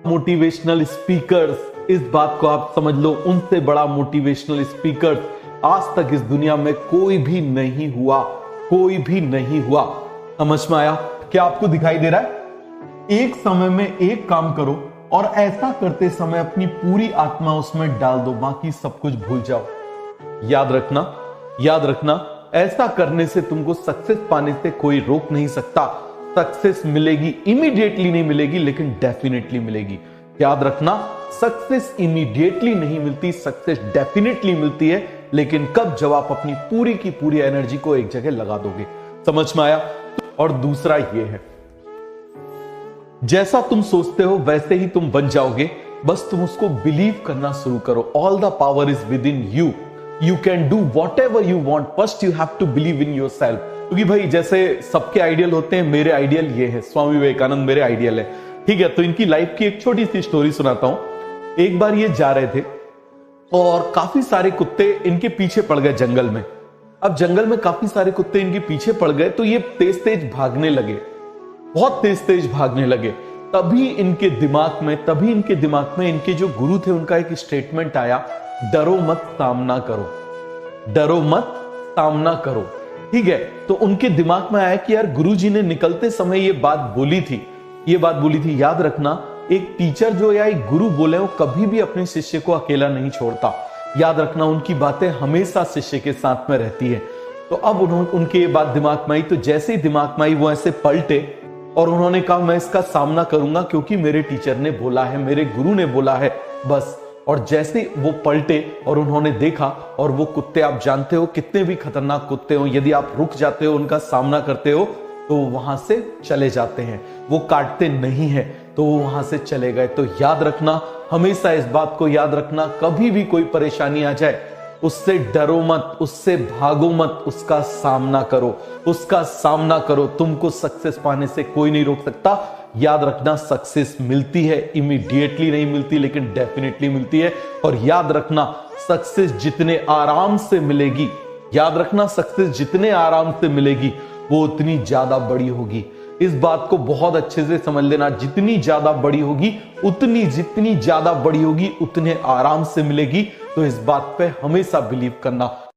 Motivational speakers, इस बात को आप समझ लो, उनसे बड़ा मोटिवेशनल स्पीकर आज तक इस दुनिया में कोई भी नहीं हुआ, कोई भी नहीं हुआ। समझ में आया? क्या आपको दिखाई दे रहा है? एक समय में एक काम करो और ऐसा करते समय अपनी पूरी आत्मा उसमें डाल दो, बाकी सब कुछ भूल जाओ। याद रखना, याद रखना, ऐसा करने से तुमको सक्सेस पाने से कोई रोक नहीं सकता। सक्सेस मिलेगी, इमीडिएटली नहीं मिलेगी, लेकिन डेफिनेटली मिलेगी। याद रखना, सक्सेस इमीडिएटली नहीं मिलती, सक्सेस डेफिनेटली मिलती है, लेकिन कब? जब आप अपनी पूरी की पूरी एनर्जी को एक जगह लगा दोगे। समझ में आया? और दूसरा ये है, जैसा तुम सोचते हो वैसे ही तुम बन जाओगे, बस तुम उसको बिलीव करना शुरू करो। All the power is within you, you can do whatever you want, first you have to believe in yourself. क्योंकि भाई जैसे सबके आइडियल होते हैं, मेरे आइडियल ये है, स्वामी विवेकानंद मेरे आइडियल है, ठीक है। तो इनकी लाइफ की एक छोटी सी स्टोरी सुनाता हूं। एक बार ये जा रहे थे और काफी सारे कुत्ते इनके पीछे पड़ गए जंगल में। अब जंगल में काफी सारे कुत्ते इनके पीछे पड़ गए, तो ये तेज तेज भागने लगे, बहुत तेज तेज भागने लगे। तभी इनके दिमाग में इनके जो गुरु थे उनका एक स्टेटमेंट आया, डरो मत, सामना करो, डरो मत, सामना करो, ठीक है। तो उनके दिमाग में आया कि यार गुरुजी ने निकलते समय ये बात बोली थी, याद रखना, एक टीचर जो या एक गुरु बोले वो कभी भी अपने शिष्य को अकेला नहीं छोड़ता। याद रखना, उनकी बातें हमेशा शिष्य के साथ में रहती है। तो अब उनके ये बात दिमाग में आई, तो जैसे ही दिमाग में आई वो ऐसे पलटे और उन्होंने कहा मैं इसका सामना करूंगा, क्योंकि मेरे टीचर ने बोला है, मेरे गुरु ने बोला है, बस। और जैसे वो पलटे और उन्होंने देखा, और वो कुत्ते, आप जानते हो कितने भी खतरनाक कुत्ते हो, यदि आप रुक जाते हो, उनका सामना करते हो, तो वहां से चले जाते हैं, वो काटते नहीं है, तो वो वहां से चले गए। तो याद रखना, हमेशा इस बात को याद रखना, कभी भी कोई परेशानी आ जाए, उससे डरो मत, उससे भागो मत, उसका सामना करो, उसका सामना करो। तुमको सक्सेस पाने से कोई नहीं रोक सकता। याद रखना, सक्सेस मिलती है, इमीडिएटली नहीं मिलती, लेकिन डेफिनेटली मिलती है। और याद रखना, सक्सेस जितने आराम से मिलेगी, याद रखना, सक्सेस जितने आराम से मिलेगी वो उतनी ज्यादा बड़ी होगी। इस बात को बहुत अच्छे से समझ लेना, जितनी ज्यादा बड़ी होगी जितनी ज्यादा बड़ी होगी उतने आराम से मिलेगी। तो इस बात पे हमेशा बिलीव करना।